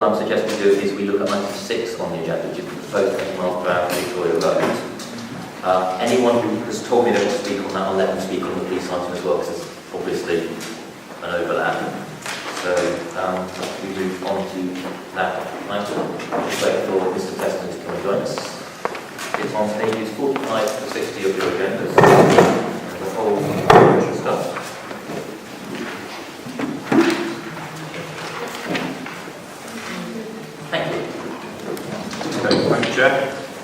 I'm suggesting we do is we look at item 6 on the agenda, which is the proposed 20 miles per hour Victoria Road. Anyone who has told me they want to speak on that, I'll let them speak on the police item as well, because there's obviously an overlap. So we move on to that item. I'll just wait for Mr. Teston to come and join us. It's on pages 45 to 60 of your agendas. And the whole bunch of stuff. Thank you. Okay, thank you, Chair.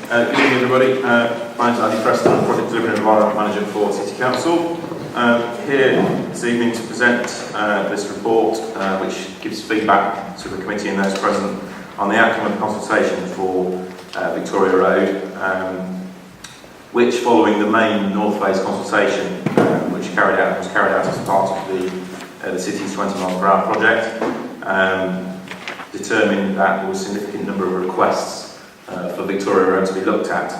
Good evening, everybody. My name is Andy Preston, I'm Project Delivery and Environment Manager for City Council. Here this evening to present this report, which gives feedback to the committee and those present on the outcome of the consultation for Victoria Road, which, following the main North Face consultation, which was carried out as part of the city's 20 miles per hour project, determined that there was a significant number of requests for Victoria Road to be looked at,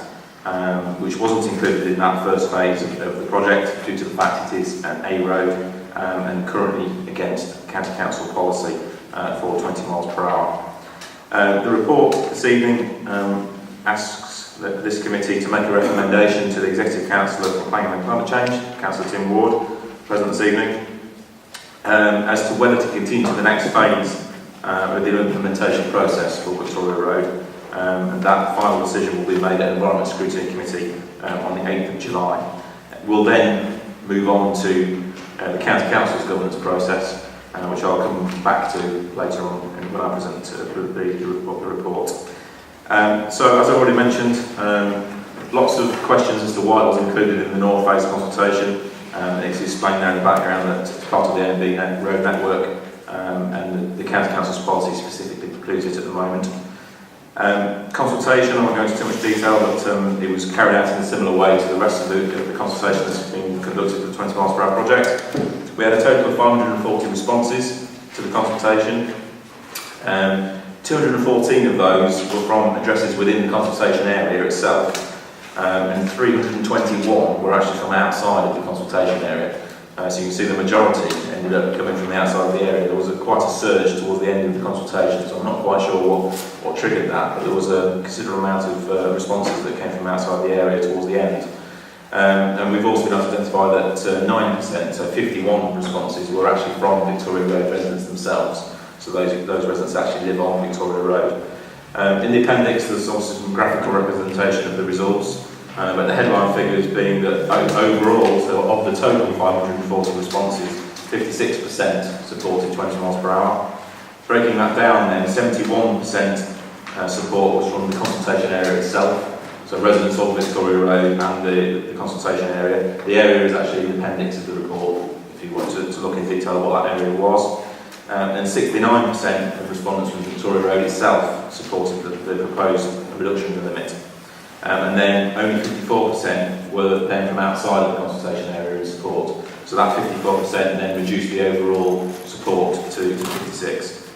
which wasn't included in that first phase of the project due to the fact it is an A road and currently against County Council policy for 20 miles per hour. The report this evening asks this committee to make a recommendation to the Executive Councillor for Planning and Climate Change, Councillor Tim Ward, present this evening, as to whether to continue to the next phase with the implementation process for Victoria Road, and that final decision will be made at Environment Scrutiny Committee on the 8th of July. We'll then move on to the County Council's governance process, which I'll come back to later on when I present the report. So, as I already mentioned, lots of questions as to why it was included in the North Face consultation. It's explained there in the background that it's part of the MB road network, and the County Council's policy specifically precludes it at the moment. Consultation, I'm not going into too much detail, but it was carried out in a similar way to the rest of the consultation that's been conducted for the 20 miles per hour project. We had a total of 540 responses to the consultation. 214 of those were from addresses within the consultation area itself, and 321 were actually from outside of the consultation area. So you can see the majority ended up coming from the outside of the area. There was quite a surge towards the end of the consultation, so I'm not quite sure what triggered that, but there was a considerable amount of responses that came from outside the area towards the end. And we've also been able to identify that 9%, so 51 responses, were actually from Victoria Road residents themselves. So those residents actually live on Victoria Road. In the appendix, there's also some graphical representation of the results. But the headline figures being that overall, so of the total 540 responses, 56% supported 20 miles per hour. Breaking that down then, 71% support was from the consultation area itself, so residents of Victoria Road and the consultation area. The area is actually in the appendix of the report, if you want to look in detail what that area was. And 69% of respondents from Victoria Road itself supported the proposed reduction of the limit. And then only 54% were then from outside of the consultation area in support. So that 54% then reduced the overall support to 56.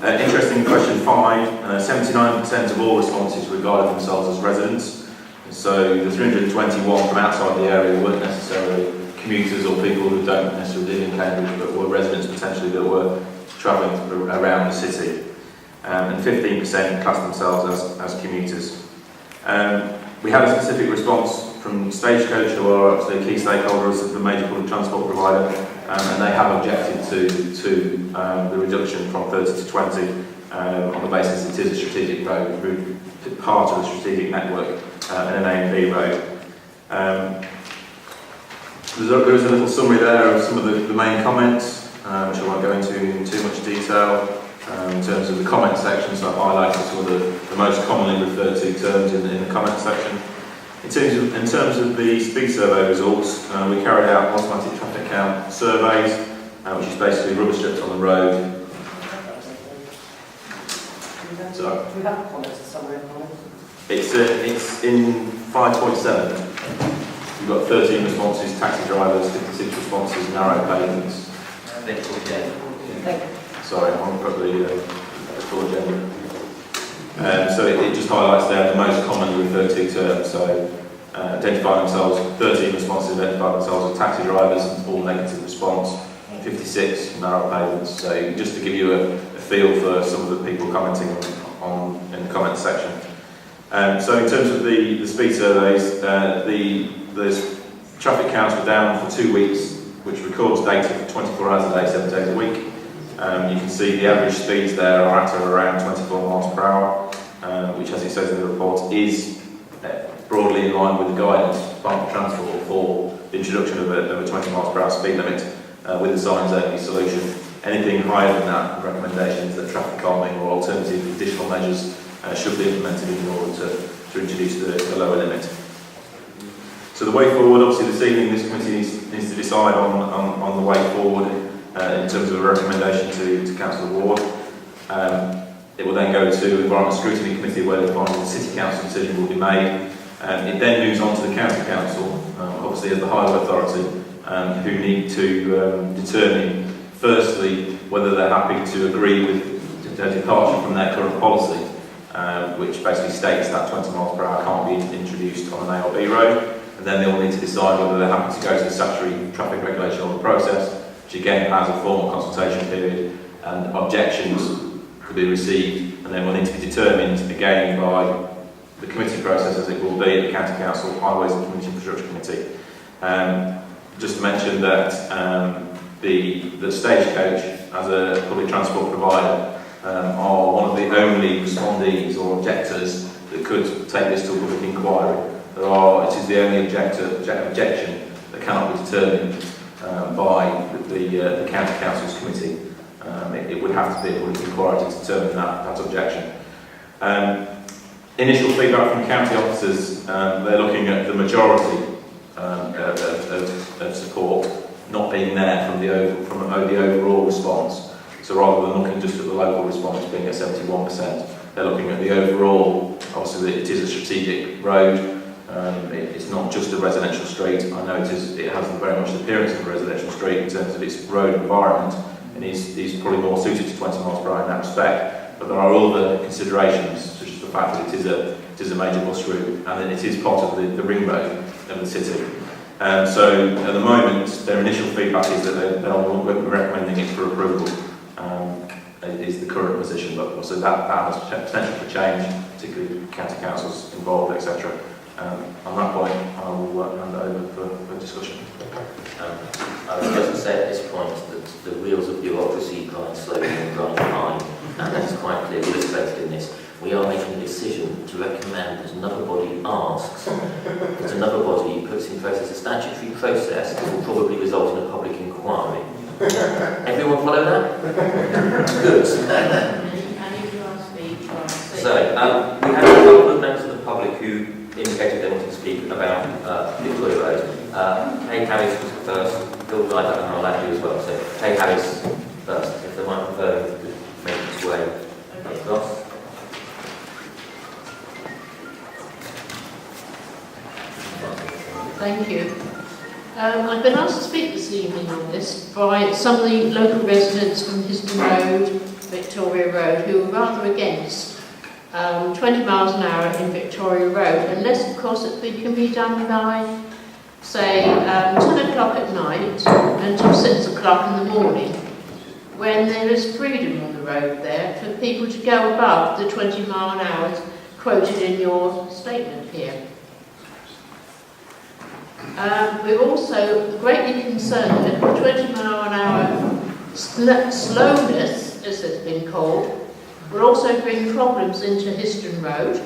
Interesting question 5, 79% of all responses regarded themselves as residents. So the 321 from outside the area weren't necessarily commuters or people who don't necessarily live in Cambridge, but were residents potentially that were travelling around the city. And 15% classed themselves as commuters. We had a specific response from Stagecoach, who are actually key stakeholders of the major public transport provider, and they have objected to the reduction from 30 to 20 on the basis it is a strategic road, part of the strategic network, and an A&B road. There is a little summary there of some of the main comments, which I won't go into in too much detail. In terms of the comment section, so I've highlighted some of the most commonly referred to terms in the comment section. In terms of the speed survey results, we carried out automatic traffic count surveys, which is basically rubber strips on the road. So, do we have comments, summary comments? It's in 5.7. We've got 13 responses, taxi drivers, 56 responses, narrow pavements. Thank you. Sorry, I haven't got the full agenda. So it just highlights there the most commonly referred to terms. So identify themselves, 13 responses identify themselves as taxi drivers, all negative response, 56 narrow pavements. So just to give you a feel for some of the people commenting on in the comment section. So in terms of the speed surveys, the traffic counts were down for 2 weeks, which records data for 24 hours a day, 7 days a week. You can see the average speeds there are at around 24 miles per hour, which, as it says in the report, is broadly in line with the guidance by Transport for the introduction of a 20 miles per hour speed limit with the signs only solution. Anything higher than that, the recommendation is that traffic calming or alternative additional measures should be implemented in order to introduce the lower limit. So the way forward, obviously this evening this committee needs to decide on the way forward in terms of a recommendation to Council Ward. It will then go to Environment Scrutiny Committee where the final City Council decision will be made. It then moves on to the County Council, obviously as the higher authority, who need to determine firstly whether they're happy to agree with a departure from their current policy, which basically states that 20 miles per hour can't be introduced on an A or B road. And then they'll need to decide whether they're happy to go to the statutory traffic regulation order process, which again has a formal consultation period, and objections could be received, and then will need to be determined again by the committee process, as it will be at the County Council, Highways and Community Infrastructure Committee. Just to mention that the Stagecoach, as a public transport provider, are one of the only respondees or objectors that could take this to a public inquiry. It is the only objection that cannot be determined by the County Council's committee. It would have to be a public inquiry to determine that objection. Initial feedback from county officers, they're looking at the majority of support not being there from the overall response. So rather than looking just at the local response being at 71%, they're looking at the overall. Obviously, it is a strategic road. It's not just a residential street. I know it has very much the appearance of a residential street in terms of its road environment, and is probably more suited to 20 miles per hour in that respect. But there are other considerations, such as the fact that it is a major bus route, and that it is part of the ring road of the city. So at the moment, their initial feedback is that they're recommending it for approval. Is the current position, but also that has potential for change, particularly county councils involved, etc. On that point, I will hand it over for discussion. I would just say at this point that the wheels of bureaucracy grind slowly and grind high, and that is quite clearly illustrated in this. We are making a decision to recommend that another body asks, that another body puts in process a statutory process that will probably result in a public inquiry. Everyone follow that? Good. So, we have a couple of members of the public who indicated they wanted to speak about Victoria Road. Kay Harris was the first. Bill Wright, and I'll add you as well. So, Kay Harris first. If the microphone could make its way across. Thank you. I've been asked to speak this evening on this by some of the local residents from Histon Road, Victoria Road, who are rather against 20 miles an hour in Victoria Road, unless of course it can be done by, say, 10 o'clock at night until 6 o'clock in the morning, when there is freedom on the road there for people to go above the 20 mile an hour quoted in your statement here. We're also greatly concerned that the 20 mile an hour slowness, as it's been called, will also bring problems into Histon Road.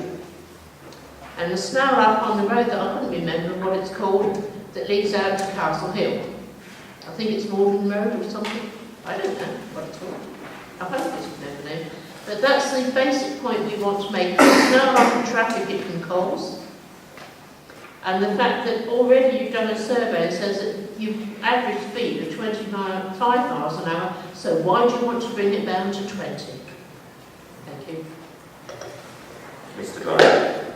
And the snow up on the road that I couldn't remember what it's called, that leads out to Castle Hill. I think it's Morden Road or something. I don't know what it's called. I hope it's remembered name. But that's the basic point we want to make. The snow up the traffic it can cause. And the fact that already you've done a survey that says that you've average speed of 5 miles an hour, so why do you want to bring it down to 20? Thank you. Mr. Guy.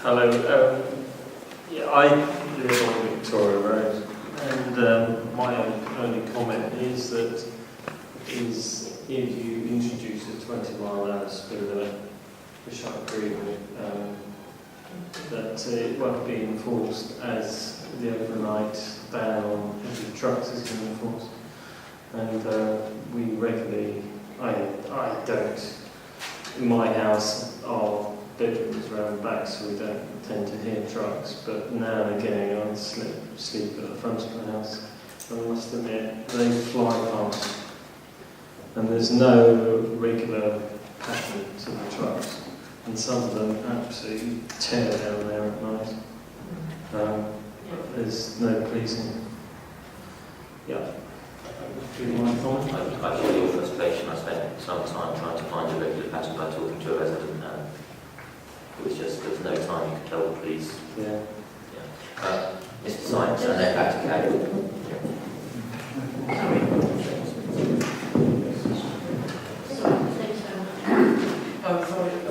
Hello. I live on Victoria Road, and my only comment is that if you introduce a 20 mile an hour speed limit, which I agree with, that it won't be enforced as the overnight ban on heavy trucks is going to enforce. And we regularly, I don't, in my house, our bedrooms around the back, so we don't tend to hear trucks, but now and again I sleep at the front of the house. I must admit, they fly past, and there's no regular pattern to the trucks, and some of them absolutely tear down there at night. There's no policing. Yeah. Do you want to comment? I share your frustration. I spent some time trying to find a regular pattern by talking to a resident. It was just, there's no time you could tell the police. Yeah. Mr. Science, and then back to Kate.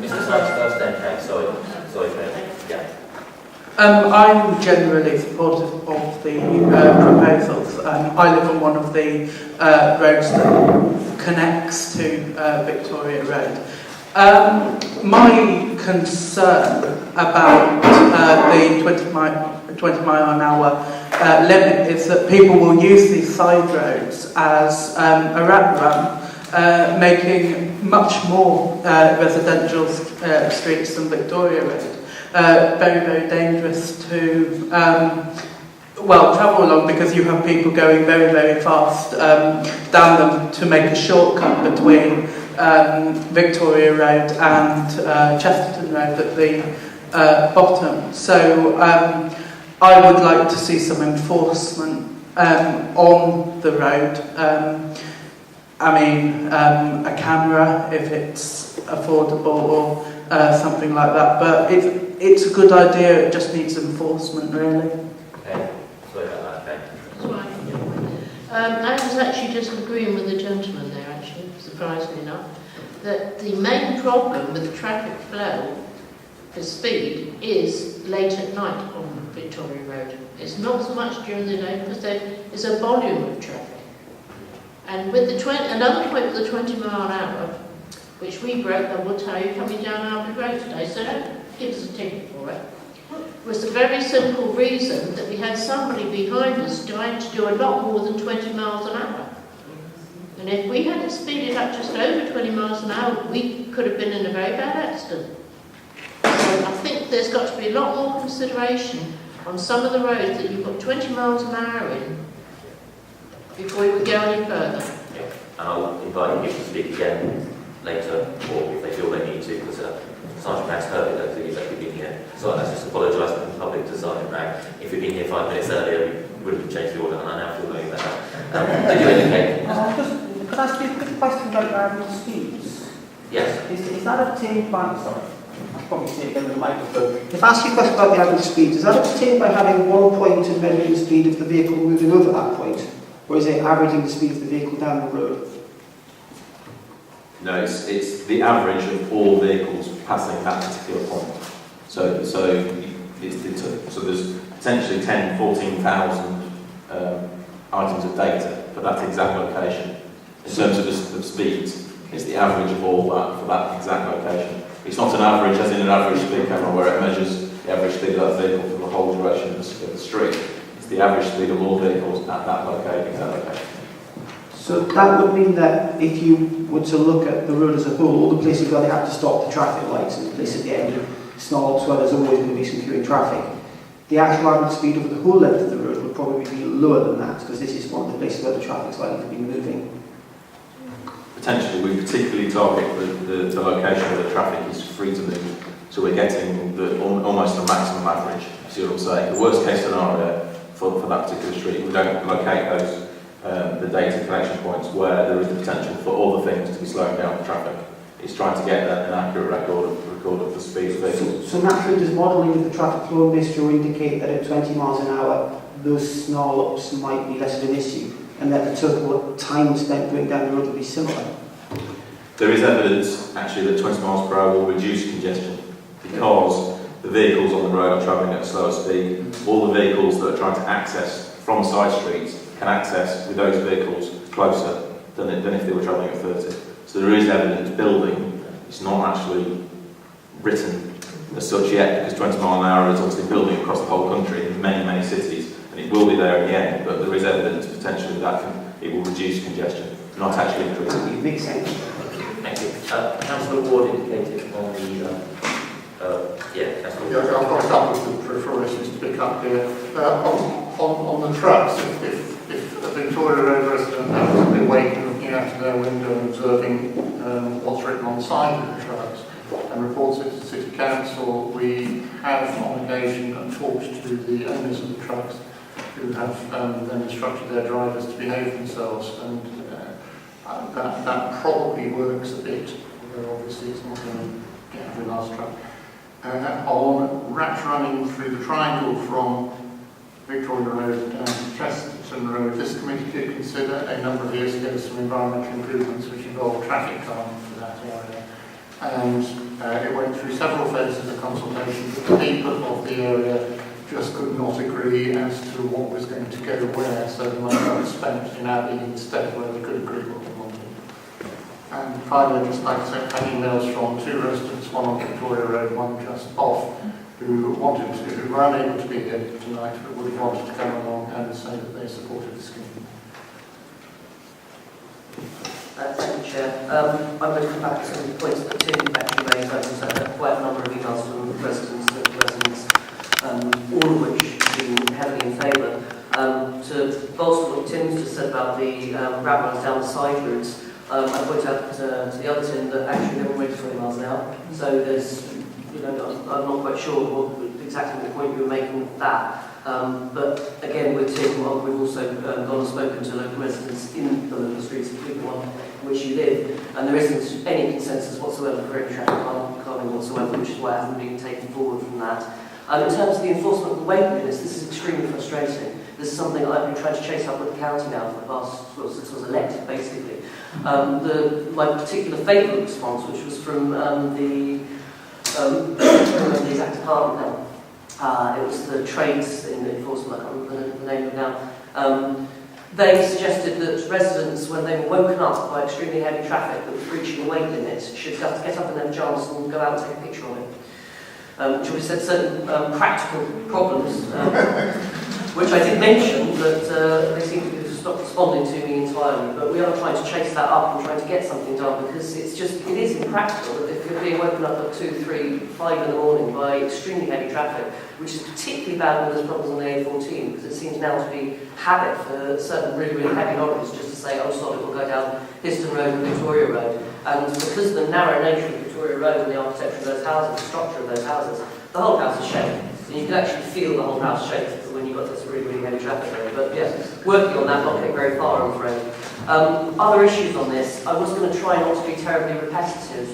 Mr. Science first, then Kate. Sorry, Kate. Yeah. I'm generally supportive of the proposals. I live on one of the roads that connects to Victoria Road. My concern about the 20 mile an hour limit is that people will use these side roads as a rat run, making much more residential streets than Victoria Road. Very, very dangerous to travel along, because you have people going very, very fast down them to make a shortcut between Victoria Road and Chesterton Road at the bottom. So I would like to see some enforcement on the road. A camera if it's affordable, or something like that. But it's a good idea, it just needs enforcement, really. Okay. Sorry about that, Kate. That's right. I was actually just agreeing with the gentleman there, actually, surprisingly enough, that the main problem with traffic flow for speed is late at night on Victoria Road. It's not so much during the day, because there is a volume of traffic. And with the another point with the 20 mile an hour, which we broke, I will tell you, coming down Albury Road today, so don't give us a ticket for it, was the very simple reason that we had somebody behind us trying to do a lot more than 20 miles an hour. And if we hadn't speeded up just over 20 miles an hour, we could have been in a very bad accident. So I think there's got to be a lot more consideration on some of the roads that you've got 20 miles an hour in before you would go any further. Yeah. And I'll invite you to speak again later, or if they feel they need to, because Sergeant Ragg's heard it, I don't think he's actually been here. So I just apologise to the public, to Sergeant Ragg. If you'd been here 5 minutes earlier, we wouldn't have changed the order, and I now feel very better. Did you indicate? Could I ask you a quick question about speeds? Yes. Is that obtained by, sorry, I'll probably say it again with the microphone. If I ask you a question about the average speed, is that obtained by having one point and measuring the speed of the vehicle moving over that point? Or is it averaging the speed of the vehicle down the road? No, it's the average of all vehicles passing that particular point. So there's potentially 10, 14,000 items of data for that exact location. In terms of the speeds, it's the average of all that for that exact location. It's not an average, as in an average speed camera, where it measures the average speed of that vehicle for the whole duration of the street. It's the average speed of all vehicles at that location. So that would mean that if you were to look at the road as a whole, all the places where they have to stop the traffic lights and the place at the end of Snarlops where there's always going to be some queuing traffic, the actual average speed over the whole length of the road would probably be lower than that, because this is one of the places where the traffic's likely to be moving. Potentially, we particularly target the location where the traffic is free to move, so we're getting almost the maximum average. See what I'm saying? The worst case scenario for that particular street, we don't locate those the data collection points where there is the potential for other things to be slowing down the traffic. It's trying to get an accurate record of the speed of vehicles. So naturally, does modelling of the traffic flow in Bistro indicate that at 20 miles an hour, those snarl-ups might be less of an issue, and that the total time spent going down the road will be similar? There is evidence, actually, that 20 miles per hour will reduce congestion because the vehicles on the road are travelling at a slower speed. All the vehicles that are trying to access from side streets can access with those vehicles closer than if they were travelling at 30. So there is evidence building. It's not actually written as such yet, because 20 mile an hour is obviously building across the whole country in many, many cities, and it will be there in the end, but there is evidence potentially that it will reduce congestion, not actually increase it. It makes sense. Thank you. Councillor Ward indicated on the, Councillor Ward. Yeah, I've got a couple of peripheral issues to pick up here. On the trucks, if a Victoria Road resident happens to be awake and looking out of their window and observing what's written on the side of the trucks and reports it to City Council, we have on occasion talked to the owners of the trucks who have then instructed their drivers to behave themselves, and that probably works a bit, although obviously it's not going to get every last truck. On rats running through the triangle from Victoria Road down to Chesterton Road, this committee did consider a number of years ago some environmental improvements which involved traffic calming for that area, and it went through several phases of consultation, but the people of the area just could not agree as to what was going to go where, so the money was spent in Abbey instead where they could agree what they wanted. And finally, I'd just like to say, I had emails from two residents, one on Victoria Road, one just off, who were unable to be here tonight, but would have wanted to come along and say that they supported the scheme. Thank you, Chair. I'm going to come back to some of the points that Tim actually raised. I've had quite a number of emails from residents, all of which have been heavily in favour. To bolster what Tim's just said about the rat runs down the side routes, I point out to the other Tim that actually they're already 20 miles an hour. So there's, I'm not quite sure exactly the point you were making with that. But again, with Tim, we've also gone and spoken to local residents in the local streets, including one in which you live, and there isn't any consensus whatsoever for any traffic calming whatsoever, which is why it hasn't been taken forward from that. In terms of the enforcement of the weight limits, this is extremely frustrating. This is something I've been trying to chase up with the county now for the past, since I was elected, basically. My particular favourite response, which was from I don't remember the exact department now. It was the trades in enforcement, I can't remember the name of it now. They suggested that residents, when they were woken up by extremely heavy traffic that was breaching the weight limit, should just get up in their pyjamas and go out and take a picture of it. Which we said certain practical problems, which I did mention, that they seem to be just not responding to me entirely. But we are trying to chase that up and trying to get something done, because it is impractical that if you're being woken up at 2, 3, 5 in the morning by extremely heavy traffic, which is particularly bad when there's problems on the A14, because it seems now to be habit for certain really, really heavy lorries just to say, oh, sorry, we'll go down Histon Road and Victoria Road. And because of the narrow nature of Victoria Road and the architecture of those houses, the structure of those houses, the whole house is shaking. So you can actually feel the whole house shake when you've got this really, really heavy traffic area. But yes, working on that, not getting very far, I'm afraid. Other issues on this, I was going to try not to be terribly repetitive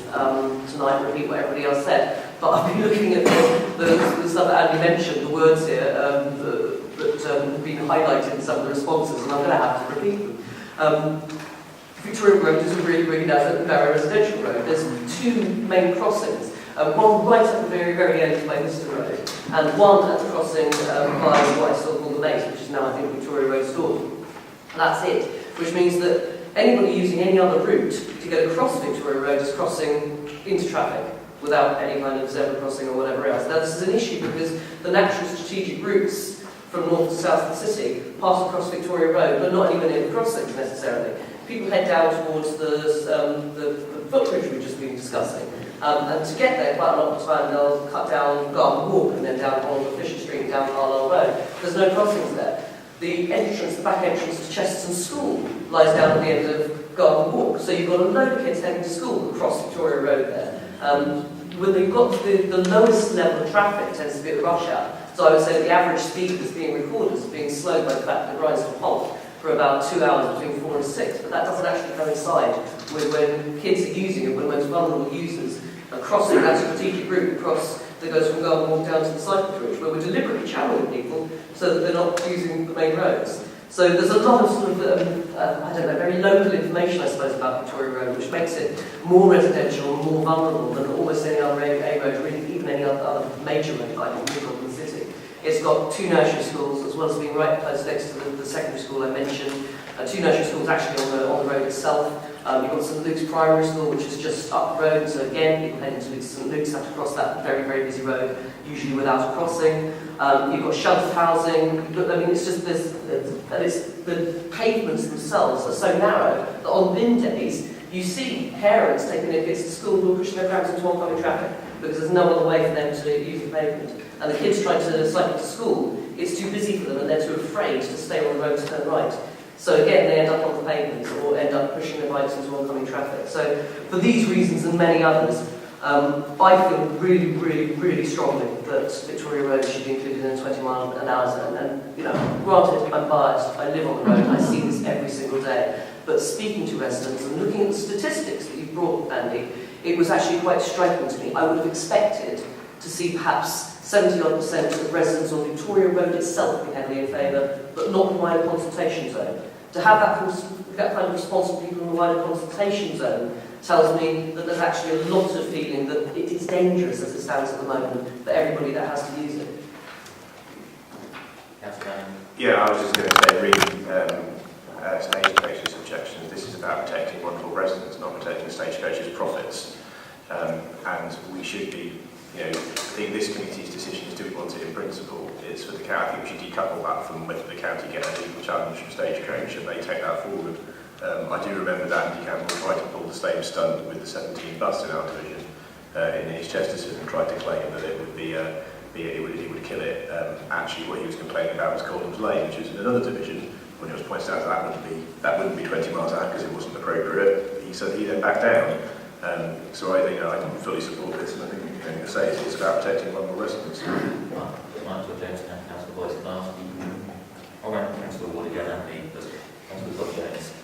tonight, repeat what everybody else said, but I've been looking at the stuff that Andy mentioned, the words here that have been highlighted in some of the responses, and I'm going to have to repeat them. Victoria Road is a really, really narrow residential road. There's two main crossings. One right at the very, very end by Histon Road, and one at the crossing by what I still call the base, which is now, I think, Victoria Road Store. And that's it, which means that anybody using any other route to get across Victoria Road is crossing into traffic without any kind of zebra crossing or whatever else. Now, this is an issue because the natural strategic routes from north to south of the city pass across Victoria Road, but not anywhere near the crossings necessarily. People head down towards the footbridge we've just been discussing. And to get there, quite a lot of the time, they'll cut down Garden Walk and then down on Fisher Street and down Carlisle Road. There's no crossings there. The back entrance to Chesterton School lies down at the end of Garden Walk. So you've got a load of kids heading to school across Victoria Road there. When they've got the lowest level of traffic tends to be at the rush hour. So I would say that the average speed that's being recorded is being slowed by the fact that it grinds to a halt for about 2 hours between 4 and 6. But that doesn't actually coincide with when kids are using it, when most vulnerable users are crossing that strategic route across that goes from Garden Walk down to the cycle bridge, where we're deliberately channeling people so that they're not using the main roads. So there's a lot of sort of, very local information, I suppose, about Victoria Road, which makes it more residential and more vulnerable than almost any other A road, or even any other major road like in the city. It's got 2 nursery schools, as well as being right close next to the secondary school I mentioned. 2 nursery schools actually on the road itself. You've got St Luke's Primary School, which is just up the road, so again, people heading to St Luke's have to cross that very, very busy road, usually without a crossing. You've got sheltered housing. I mean, it's just this, the pavements themselves are so narrow that on bin days, you see parents taking their kids to school who are pushing their prams into oncoming traffic because there's no other way for them to use the pavement. And the kids trying to cycle to school, it's too busy for them and they're too afraid to stay on the road to turn right. So again, they end up on the pavement or end up pushing their bikes into oncoming traffic. So for these reasons and many others, I feel really, really, really strongly that Victoria Road should be included in a 20-mile-an-hour zone. And, you know, granted, I'm biased. I live on the road. I see this every single day. But speaking to residents and looking at the statistics that you brought, Andy, it was actually quite striking to me. I would have expected to see perhaps 70-odd% of residents on Victoria Road itself be heavily in favour, but not the wider consultation zone. To have that kind of response from people in the wider consultation zone tells me that there's actually a lot of feeling that it is dangerous as it stands at the moment for everybody that has to use it. Yeah, I was just going to say, really, Stagecoach's objections, this is about protecting vulnerable residents, not protecting Stagecoach's profits. And we should be, you know, I think this committee's decision is do we want it in principle. It's for the county. I think we should decouple that from whether the county get a legal challenge from Stagecoach and they take that forward. I do remember that Andy Campbell tried to pull the same stunt with the 17 bus in our division in East Chesterton and tried to claim that it would it would kill it. Actually, what he was complaining about was Coldham's Lane, which is in another division. When it was pointed out that wouldn't be 20 miles an hour because it wasn't appropriate, he said he then backed down. So I think I can fully support this, and I think I say it's about protecting vulnerable residents. Councillor Jones and Councillor Boyce, can I ask you? All right, Councillor Ward again, Andy, but Councillor Todd-Jones.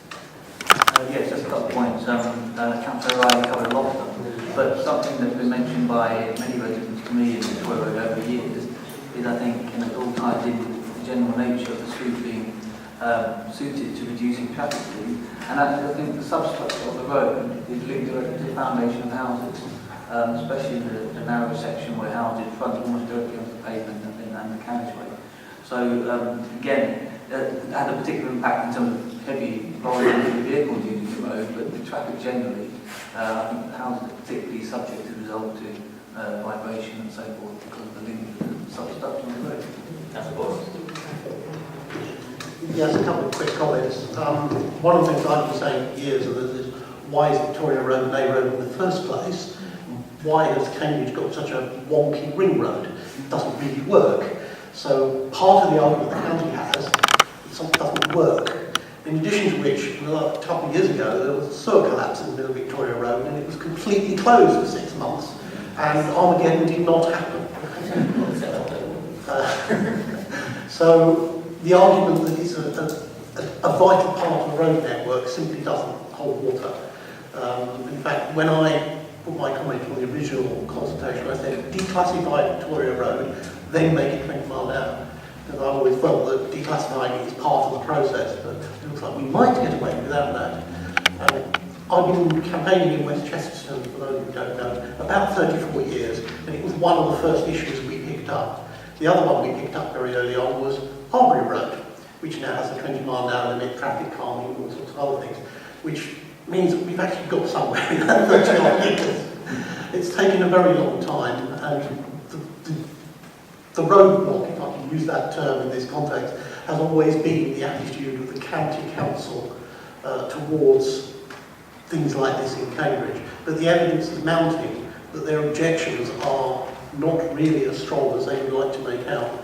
Yes, just a couple of points. Councillor Riley covered a lot of them, but something that's been mentioned by many residents to me in Victoria Road over the years is, I think, and it all ties in with the general nature of the street being suited to reducing traffic speed, and I think the substructure of the road is linked directly to the foundation of houses, especially the narrow section where houses front almost directly onto the pavement and the carriageway. So again, it had a particular impact in terms of heavy volume vehicles using the road, but the traffic generally, I think the houses are particularly subject as a result to vibration and so forth because of the link to the substructure of the road. Councillor Boyce. Yes, a couple of quick comments. One of the things I've been saying for years is why is Victoria Road an A road in the first place? Why has Cambridge got such a wonky ring road? It doesn't really work. So part of the argument the county has, something doesn't work. In addition to which, a couple of years ago, there was a sewer collapse in the middle of Victoria Road and it was completely closed for 6 months. And Armageddon did not happen. So the argument that it's a vital part of the road network simply doesn't hold water. In fact, when I put my comment on the original consultation, I said declassify Victoria Road, then make it 20 miles an hour. Because I've always felt that declassifying it is part of the process, but it looks like we might get away without that. I've been campaigning in West Chesterton, for those who don't know, about 34 years, and it was one of the first issues we picked up. The other one we picked up very early on was Harbury Road, which now has a 20-mile-an-hour limit, traffic calming, all sorts of other things, which means that we've actually got somewhere in that 30-odd years. It's taken a very long time, and the roadblock, if I can use that term in this context, has always been the attitude of the county council towards things like this in Cambridge. But the evidence is mounting that their objections are not really as strong as they would like to make out.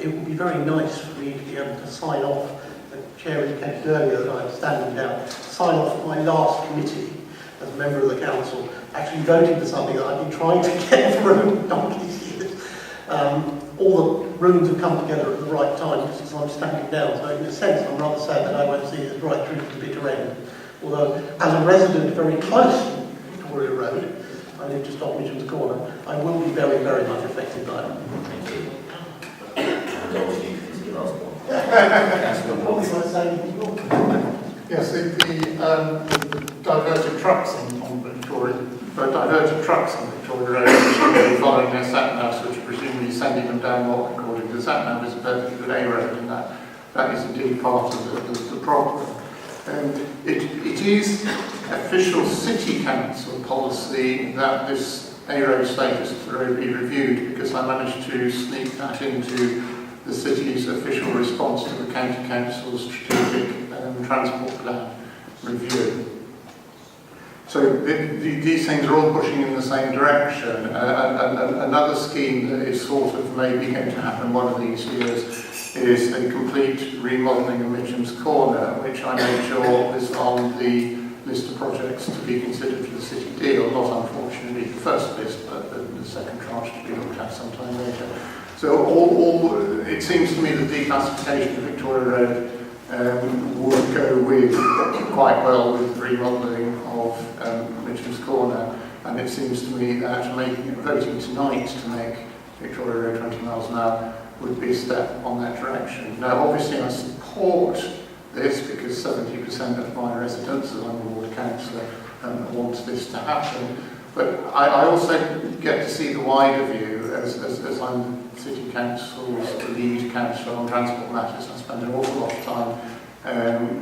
It would be very nice for me to be able to sign off, the chair indicated earlier that I'm standing down, sign off my last committee as a member of the council, actually voting for something that I've been trying to get through donkey's years. All the rooms have come together at the right time just as I'm standing down, so in a sense I'm rather sad that I won't see it right through to the bitter end. Although, as a resident very close to Victoria Road, I live just off Mitchell's Corner, I will be very, very much affected by it. Thank you. And obviously, it's the last one. Yes, the diverted trucks on Victoria, diverted trucks on Victoria Road, which are following their sat navs, which are presumably sending them down what, according to the sat-nav is a perfectly good A road, and that is indeed part of the problem. It is official city council policy that this A road status of the road be reviewed, because I managed to sneak that into the city's official response to the county council's strategic transport plan review. So these things are all pushing in the same direction. Another scheme that is sort of maybe going to happen one of these years is a complete remodelling of Mitcham's Corner, which I made sure is on the list of projects to be considered for the city deal, not unfortunately the first list, but the second tranche to be looked at sometime later. So it seems to me that declassification of Victoria Road would go with quite well with the remodelling of Mitcham's Corner, and it seems to me that voting tonight to make Victoria Road 20 miles an hour would be a step on that direction. Now, obviously, I support this because 70% of my residents, as I'm a ward councillor, want this to happen. But I also get to see the wider view as I'm City Council's lead councillor on transport matters. I spend an awful lot of time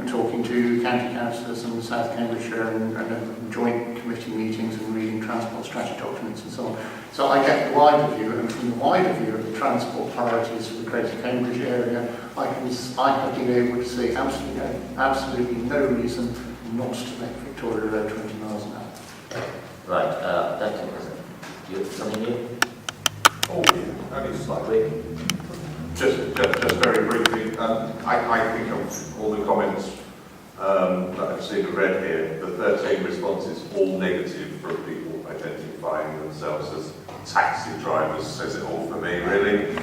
talking to county councillors in South Cambridgeshire and joint committee meetings and reading transport strategy documents and so on. So I get the wider view, and from the wider view of the transport priorities for the Greater Cambridge area, I have been able to see absolutely no reason not to make Victoria Road 20 miles an hour. Right, thank you. Something new? Oh, only Slightly. just very briefly, I think of all the comments that I've seen and read here, the 13 responses, all negative from people identifying themselves as taxi drivers, says it all for me, really.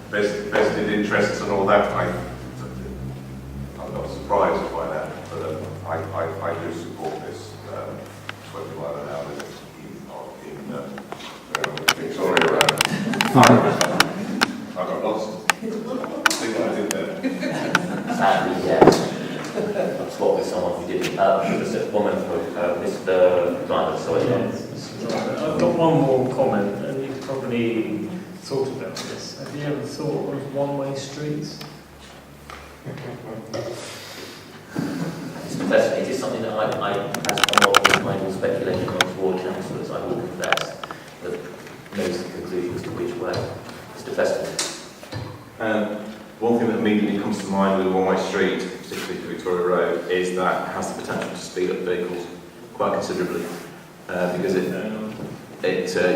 Vested interests and all that, I'm not surprised by that, but I do support this 20 mile an hour limit in Victoria Road. I got lost. I think I did there. Sadly, yes. I've swapped with someone who didn't. Just a woman for Mr. Driver, sorry. I've got one more comment, and you've probably thought about this. Have you ever thought of one-way streets? It is something that I as a lot of my speculation amongst ward councillors, I will confess, that knows the conclusions to which way. Mr. Feston. One thing that immediately comes to mind with a one-way street, particularly for Victoria Road, is that it has the potential to speed up vehicles quite considerably, because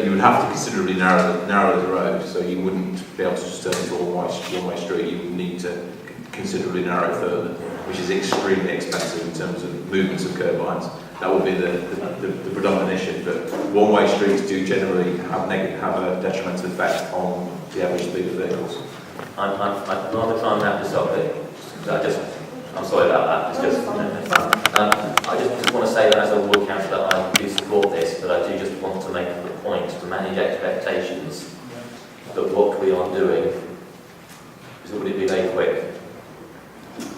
you would have to considerably narrow the road, so you wouldn't be able to just turn into a one-way street. You would need to considerably narrow further, which is extremely expensive in terms of movements of curb lines. That would be the predominant issue, but one-way streets do generally have a detrimental effect on the average speed of vehicles. I'd rather try and wrap this up, but I'm sorry about that. It's just, I just want to say that as a ward councillor, I do support this, but I do just want to make the point to manage expectations that what we are doing is, would it be very quick?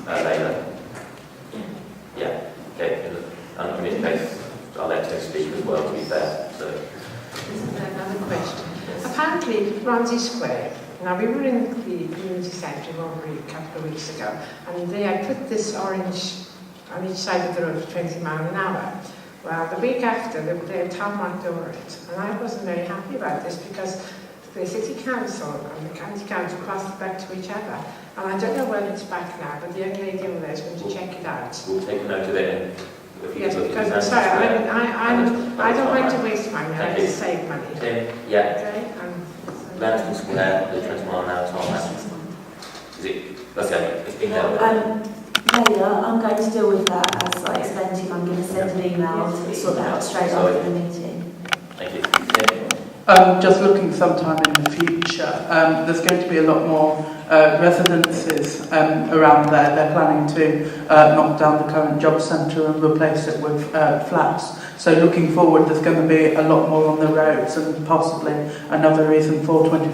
Later. Yeah. Okay. In this case, I'll let him speak as well, to be fair. So. Another question. Apparently, Ramsey Square. Now, we were in the community centre a couple of weeks ago, and they had put this orange on each side of the road for 20 miles an hour. Well, the week after, they had tarmacked over it, and I wasn't very happy about this because the City Council and the County Council crossed it back to each other. And I don't know whether it's back now, but the young lady over there is going to check it out. We'll take a note of it. And yes, because I'm sorry, I don't like to waste money, I like to save money. Tim, yeah. Okay? Lanston Square, the 20 mile an hour tarmac. Is it? Okay, it's been dealt with. Mayor, I'm going to deal with that as I explained to him. I'm going to send an email to sort that out straight after the meeting. Thank you. Tim? Just looking sometime in the future, there's going to be a lot more residences around there. They're planning to knock down the current job centre and replace it with flats. So looking forward, there's going to be a lot more on the roads and possibly another reason for 20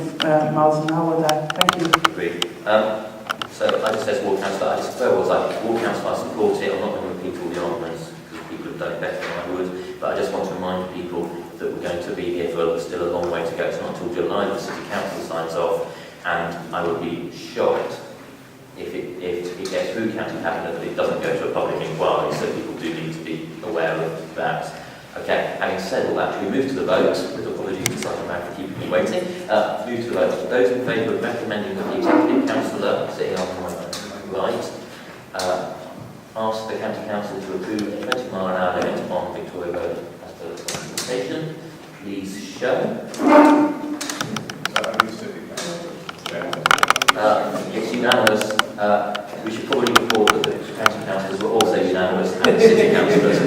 miles an hour there. Thank you. Agreed. So I just said ward councillor, I just word ward councillor, I support it. I'm not going to repeat all the arguments because people have done it better than I would, but I just want to remind people that going to be here for still a long way to go. It's not until July the City Council signs off, and I would be shocked if it gets through County Cabinet that it doesn't go to a public inquiry, so people do need to be aware of that. Okay, having said all that, we move to the vote, with apologies to Sergeant Mac for keeping you waiting. Move to the vote. Those in favour of recommending that the Executive Councillor, sitting on my right, ask the County Council to approve a 20-mile-an-hour limit on Victoria Road as per the consultation, please show. It's unanimous. We should probably report that the County Councillors were also unanimous and the City Councillors